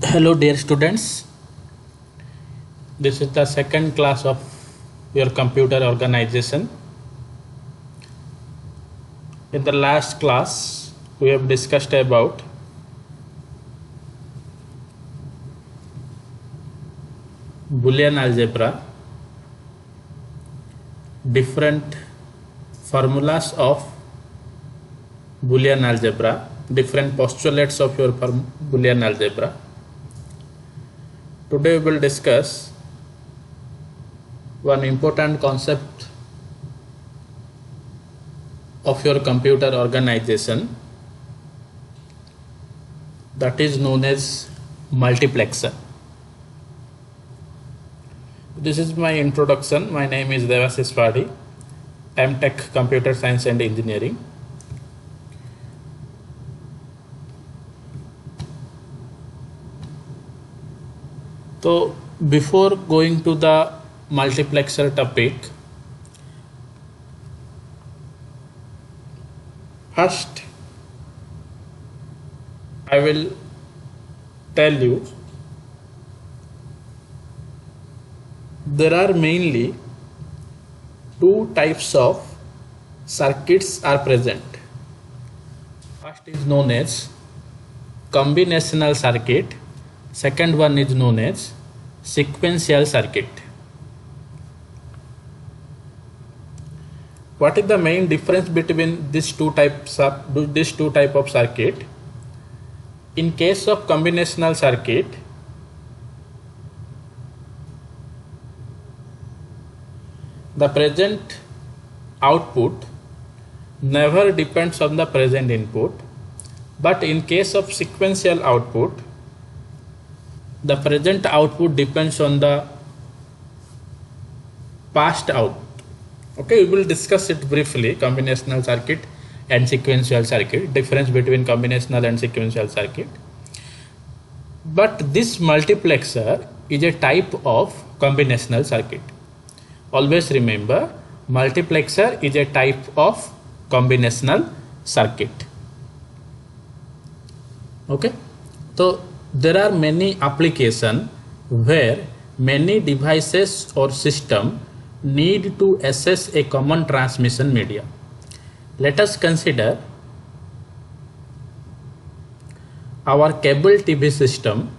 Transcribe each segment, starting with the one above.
Hello dear students, this is the second class of your computer organization. In the last class we have discussed about Boolean algebra, different formulas of Boolean algebra, different postulates of your Boolean algebra. Today we will discuss one important concept of your computer organization, that is known as multiplexer. This is my introduction. My name is Devashish Padi. I am Tech Computer Science and Engineering. So before going to the multiplexer topic, first I will tell you there are mainly two types of circuits are present. First is known as combinational circuit. Second one is known as sequential circuit. What is the main difference between these two types of circuit? In case of combinational circuit, the present output never depends on the present input, but in case of sequential output, the present output depends on the past output. Okay, we will discuss it briefly, combinational circuit and sequential circuit, difference between combinational and sequential circuit. But this multiplexer is a type of combinational circuit. Always remember, multiplexer is a type of combinational circuit. Okay, so there are many applications where many devices or system need to access a common transmission media. Let us consider our cable TV system,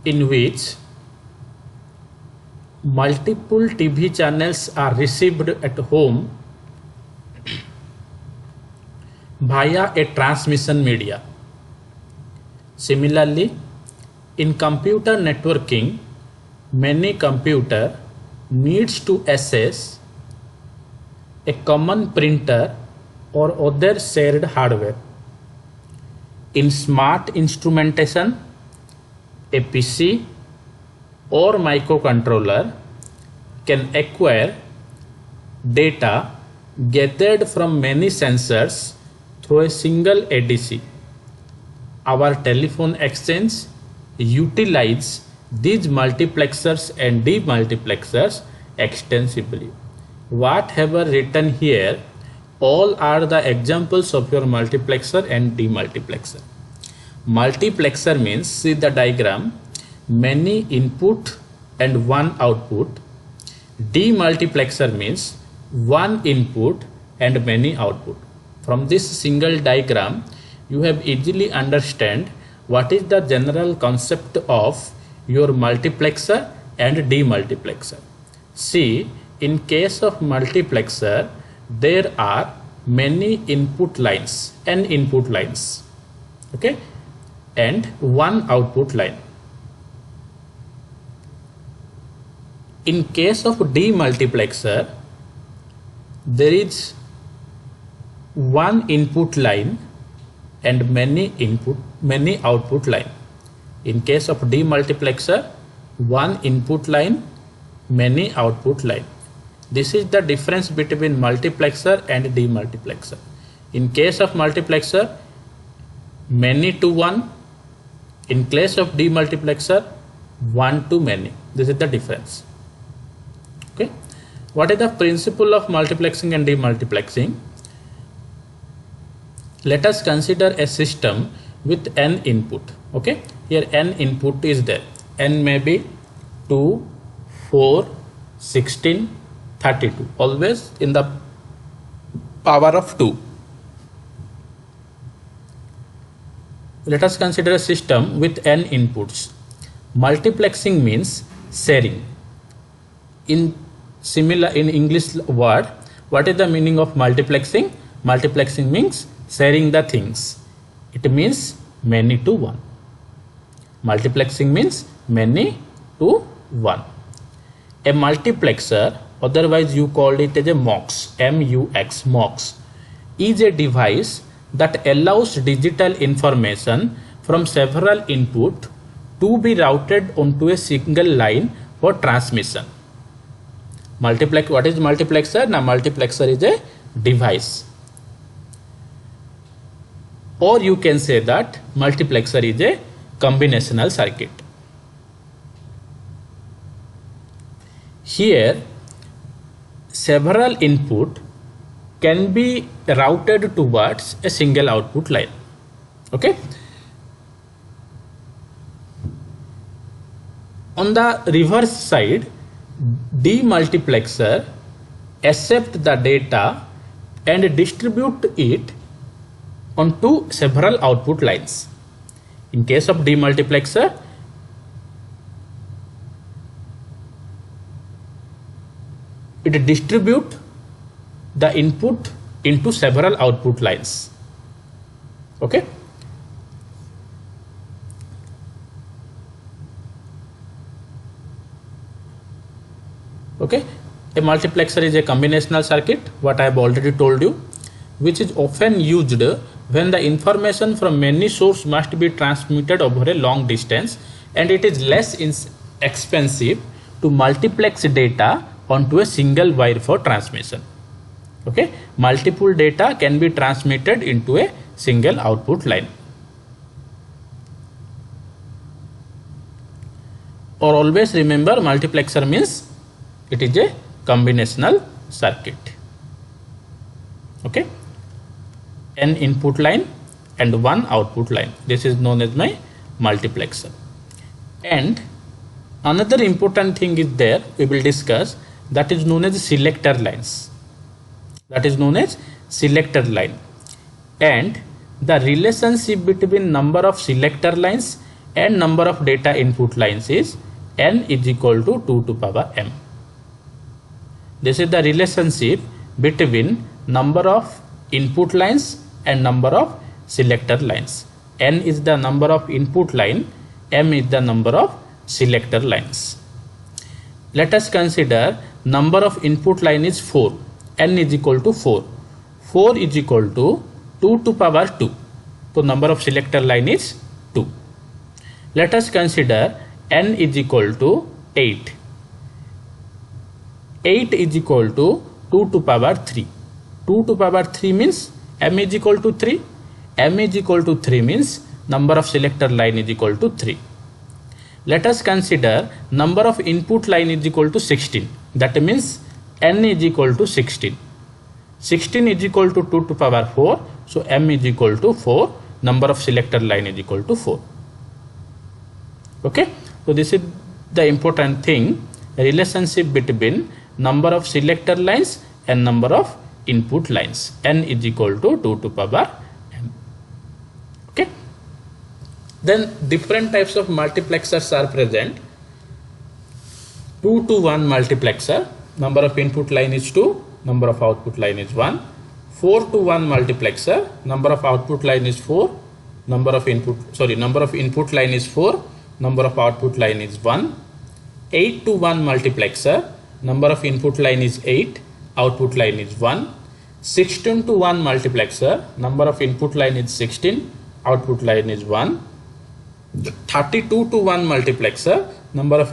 in which multiple TV channels are received at home via a transmission media. Similarly, in computer networking, many computer needs to access a common printer or other shared hardware. In smart instrumentation, a PC or microcontroller can acquire data gathered from many sensors through a single ADC. Our telephone exchange utilize these multiplexers and demultiplexers extensively. Whatever written here, all are the examples of your multiplexer and demultiplexer. Multiplexer means, see the diagram, many input and one output. Demultiplexer means one input and many output. From this single diagram, you have easily understand what is the general concept of your multiplexer and demultiplexer. See, in case of multiplexer, there are many input lines, n input lines, okay, and one output line. In case of demultiplexer, there is one input line and many output line. In case of demultiplexer, one input line, many output line. This is the difference between multiplexer and demultiplexer. In case of multiplexer, many to one. In case of demultiplexer, one to many. This is the difference. Okay, what is the principle of multiplexing and demultiplexing? Let us consider a system with n input. Okay, here n input is there. N may be 2, 4, 16, 32, always in the power of 2. Let us consider a system with n inputs. Multiplexing means sharing. In English word, what is the meaning of multiplexing? Multiplexing means sharing the things. It means many to one. Multiplexing means many to one. A multiplexer, otherwise you called it as a MUX, M-U-X, MUX, is a device that allows digital information from several inputs to be routed onto a single line for transmission. What is multiplexer? Now, multiplexer is a device. Or you can say that multiplexer is a combinational circuit. Here, several input can be routed towards a single output line. Okay. On the reverse side, demultiplexer accept the data and distribute it onto several output lines. In case of demultiplexer, it distribute the input into several output lines. Okay. Okay. A multiplexer is a combinational circuit, what I have already told you, which is often used when the information from many sources must be transmitted over a long distance and it is less expensive to multiplex data onto a single wire for transmission. Okay, multiple data can be transmitted into a single output line. Or always remember, multiplexer means it is a combinational circuit. Okay, n input line and one output line. This is known as my multiplexer. And another important thing is there, we will discuss, that is known as selector lines. That is known as selector line. And the relationship between number of selector lines and number of data input lines is n is equal to 2 to power m. This is the relationship between number of input lines and number of selector lines. N is the number of input line, m is the number of selector lines. Let us consider number of input line is 4. N is equal to 4. 4 is equal to 2 to power 2. So number of selector line is 2. Let us consider n is equal to 8. 8 is equal to 2 to power 3. 2 to power 3 means m is equal to 3. M is equal to 3 means number of selector line is equal to 3. Let us consider number of input line is equal to 16. That means n is equal to 16. 16 is equal to 2 to power 4. So m is equal to 4. Number of selector line is equal to 4. Okay. So this is the important thing, relationship between number of selector lines and number of input lines. N is equal to 2 to power m. Okay. Then different types of multiplexers are present. 2 to 1 multiplexer, number of input line is 2, number of output line is 1. 4 to 1 multiplexer, number of output line is 4, number of input line is 4, number of output line is 1. 8 to 1 multiplexer, number of input line is 8, output line is 1. 16 to 1 multiplexer, number of input line is 16, output line is 1. 32 to 1 multiplexer, number of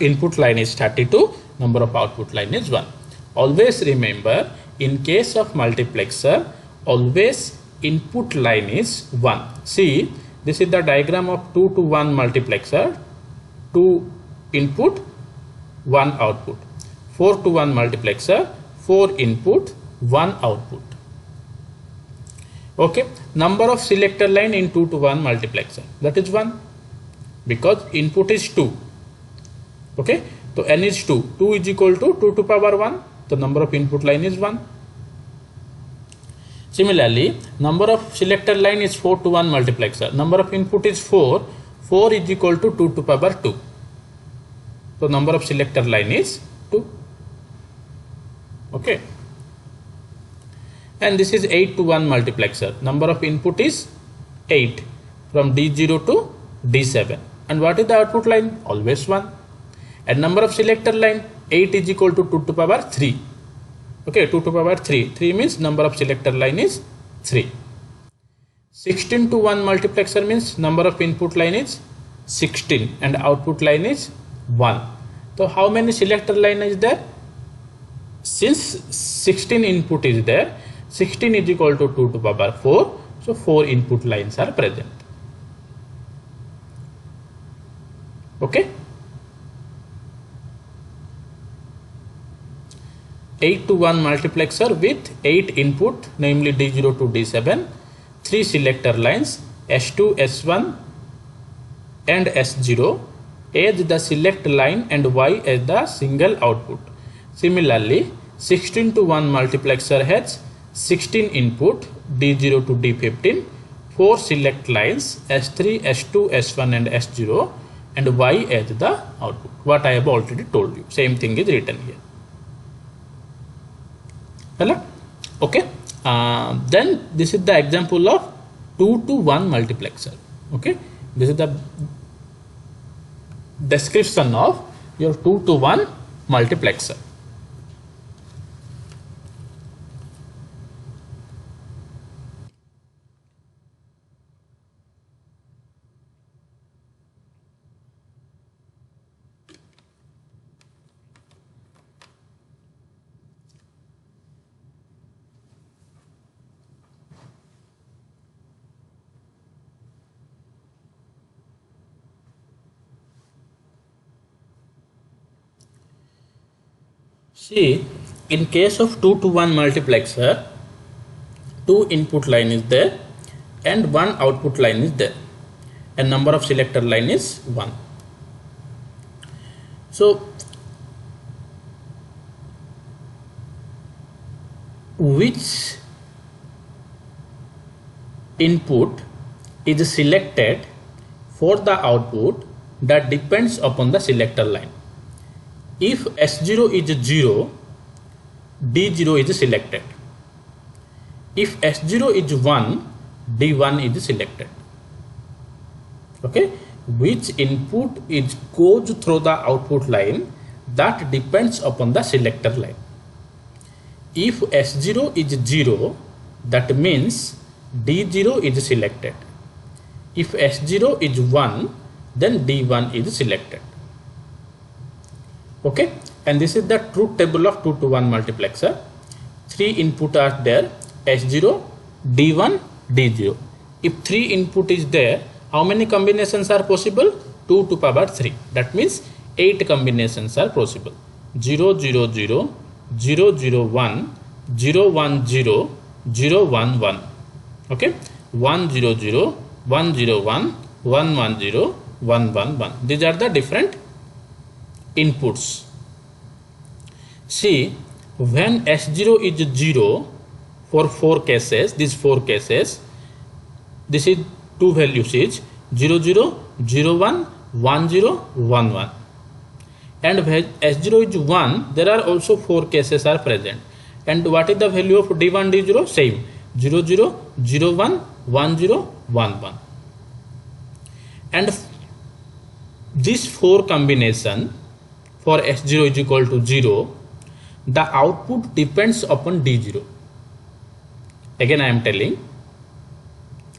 input line is 32, number of output line is 1. Always remember, in case of multiplexer, always input line is 1. See, this is the diagram of 2 to 1 multiplexer. 2 input, 1 output. 4 to 1 multiplexer, 4 input, 1 output. Okay, number of selector line in 2 to 1 multiplexer, that is 1, because input is 2. Okay, so n is 2, 2 is equal to 2 to power 1, the number of input line is 1. Similarly, number of selector line is 4 to 1 multiplexer, number of input is 4, 4 is equal to 2 to power 2. So number of selector line is 2. Okay, and this is 8 to 1 multiplexer, number of input is 8 from D0 to D7, and what is the output line? Always 1. And number of selector line, 8 is equal to 2 to power 3. Okay, 2 to power 3, 3 means number of selector line is 3. 16 to 1 multiplexer means number of input line is 16 and output line is 1. So how many selector line is there? Since 16 input is there, 16 is equal to 2 to power 4, so 4 input lines are present. Okay, 8 to 1 multiplexer with 8 input, namely D0 to D7, 3 selector lines S2, S1 and S0 as the select line and Y as the single output. Similarly, 16 to 1 multiplexer has 16 input D0 to D15, 4 select lines S3, S2, S1 and S0 and Y as the output. What I have already told you, same thing is written here. Hello? Okay, then this is the example of 2 to 1 multiplexer. Okay, this is the description of your 2 to 1 multiplexer. See, in case of 2 to 1 multiplexer, 2 input line is there and 1 output line is there and number of selector line is 1. So, which input is selected for the output, that depends upon the selector line. If S0 is 0, D0 is selected. If S0 is 1, D1 is selected. Okay, which input goes through the output line, that depends upon the selector line. If S0 is 0, that means D0 is selected. If S0 is 1, then D1 is selected. Okay, and this is the truth table of 2 to 1 multiplexer. 3 input are there, S0, D1, D0. If 3 input is there, how many combinations are possible? 2 to power 3. That means 8 combinations are possible. 0, 0, 0, 0, 0, 1, 0, 1, 0, 0, 1, 1. Okay, 1, 0, 0, 1, 0, 1, 1, 1, 0, 1, 1, 1. These are the different inputs. See, when S0 is 0 for 4 cases, these 4 cases, this is 2 values is 0, 0, 0, 1, 1, 0, 1, 1. And when S0 is 1, there are also 4 cases are present. And what is the value of D1, D0? Same, 0, 0, 0, 1, 1, 0, 1, 1. And this 4 combination for S0 is equal to 0, the output depends upon D0. Again I am telling,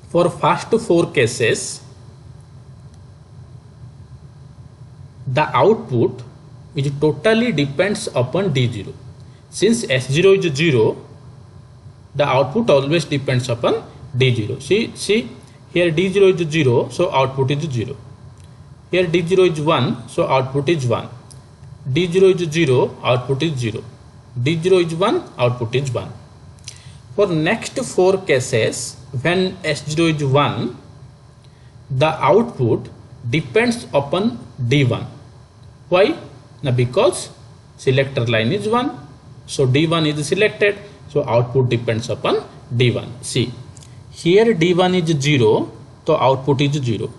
for first 4 cases, the output is totally depends upon D0. Since S0 is 0, the output always depends upon D0. See here D0 is 0, so output is 0. Here D0 is 1, so output is 1. D0 is 0, output is 0. D0 is 1, output is 1. For next 4 cases, when S0 is 1, the output depends upon D1. Why? Now because selector line is 1, so D1 is selected, so output depends upon D1. See, here D1 is 0, so output is 0.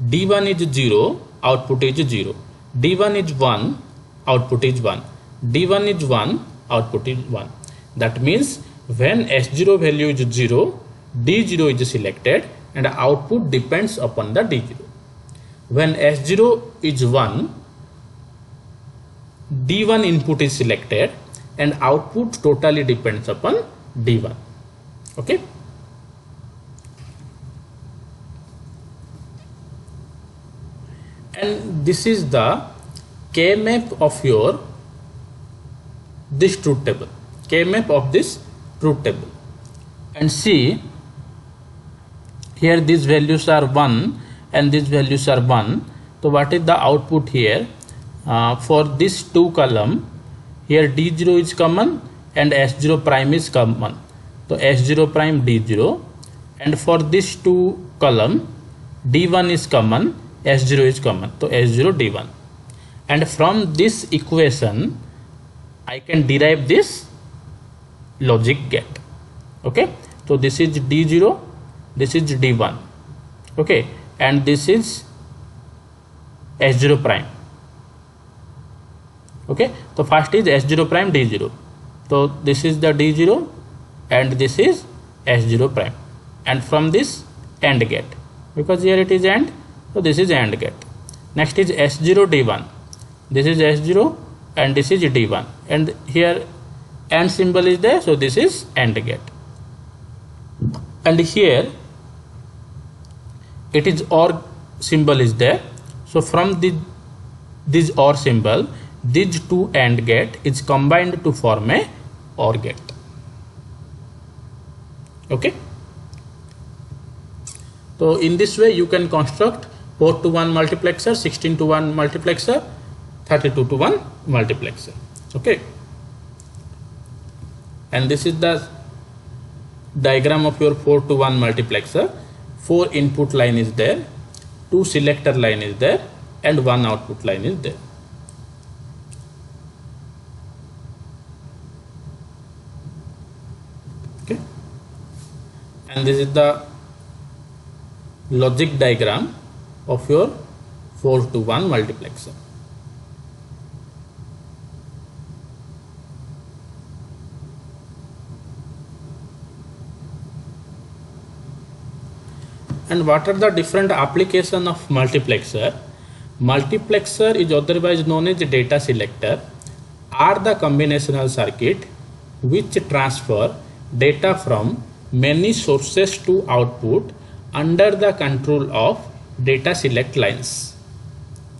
D1 is 0, output is 0. D1 is 1, output is 1. D1 is 1, output is 1. That means when S0 value is 0, D0 is selected and output depends upon the D0. When S0 is 1, D1 input is selected and output totally depends upon D1. Okay. And this is the K-map of your this truth table. K-map of this truth table. And see, here these values are 1 and these values are 1. So what is the output here? For this 2 column, here D0 is common and S0 prime is common. So S0 prime D0, and for this 2 column, D1 is common, S0 is common. So S0 D1. And from this equation, I can derive this logic gate. Okay. So this is D0, this is D1. Okay. And this is S0 prime. Okay. So first is S0 prime D0. So this is the D0 and this is S0 prime. And from this AND gate, because here it is AND, so this is AND gate. Next is S0 D1. This is S0 and this is D1. And here AND symbol is there, so this is AND gate. And here it is OR symbol is there. So from this OR symbol, these 2 AND gate is combined to form a OR gate. Okay. So in this way you can construct 4 to 1 multiplexer, 16 to 1 multiplexer, 32 to 1 multiplexer. Okay. And this is the diagram of your 4 to 1 multiplexer. 4 input line is there, 2 selector line is there, and 1 output line is there. Okay. And this is the logic diagram of your 4 to 1 multiplexer. And what are the different application of multiplexer? Multiplexer is otherwise known as data selector, are the combinational circuit which transfer data from many sources to output under the control of data select lines.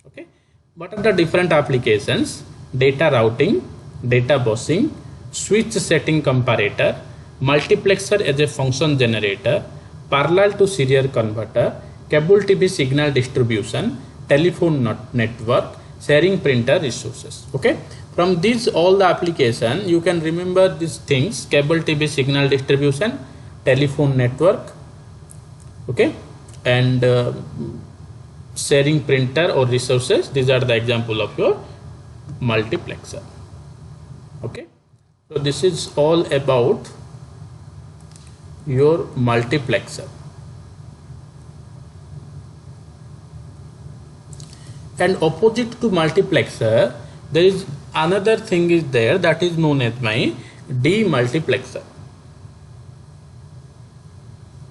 Okay. What are the different applications? Data routing, data busing, switch setting comparator, multiplexer as a function generator, parallel to serial converter, cable TV signal distribution, telephone network, sharing printer resources. Okay. From these all the application you can remember these things: cable TV signal distribution, telephone network, okay, and sharing printer or resources. These are the example of your multiplexer. Okay. So this is all about your multiplexer. And opposite to multiplexer, there is another thing is there, that is known as my demultiplexer.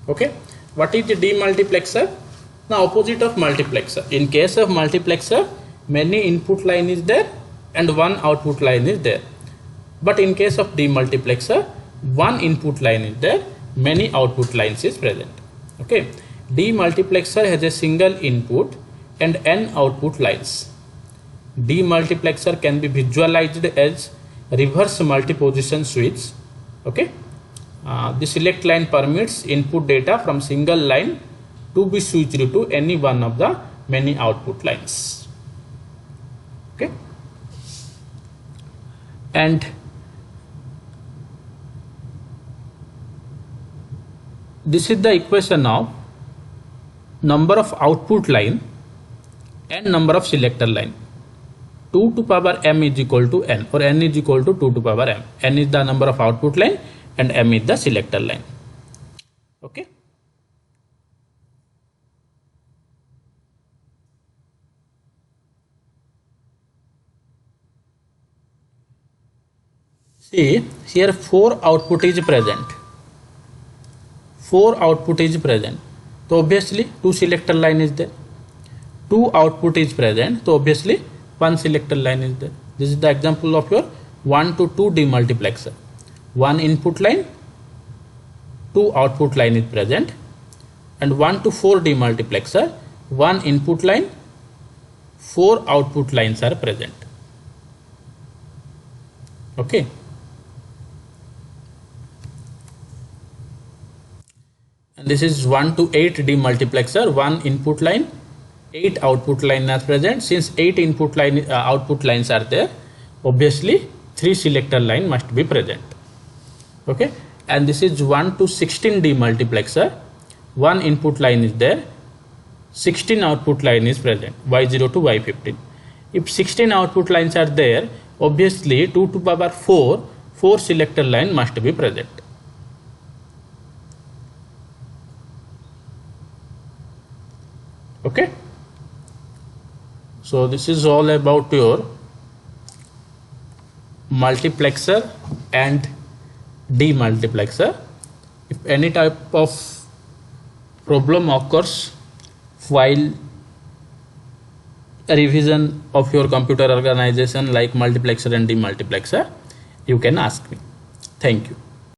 Okay. What is the demultiplexer? Now opposite of multiplexer. In case of multiplexer, many input line is there and 1 output line is there. But in case of demultiplexer, 1 input line is there, many output lines is present. Okay. Demultiplexer has a single input and n output lines. Demultiplexer can be visualized as reverse multiposition switch. Okay. The select line permits input data from single line to be switched to any one of the many output lines. Okay. And this is the equation of number of output line and number of selector line. 2 to power m is equal to n, or n is equal to 2 to power m. N is the number of output line and m is the selector line. Okay. See here, 4 output is present. 4 output is present. So obviously 2 selector line is there. 2 output is present. So obviously 1 selector line is there. This is the example of your 1 to 2 demultiplexer. 1 input line, 2 output line is present, and 1 to 4 demultiplexer, 1 input line, 4 output lines are present. Okay. And this is 1 to 8 demultiplexer, 1 input line, 8 output lines are present. Since 8 input line output lines are there, obviously 3 selector line must be present. Okay. And this is 1 to 16 demultiplexer, 1 input line is there, 16 output line is present, y0 to y15. If 16 output lines are there, obviously 2 to power 4 selector line must be present. Okay. So this is all about your multiplexer and demultiplexer. If any type of problem occurs while a revision of your computer organization like multiplexer and demultiplexer, you can ask me. Thank you.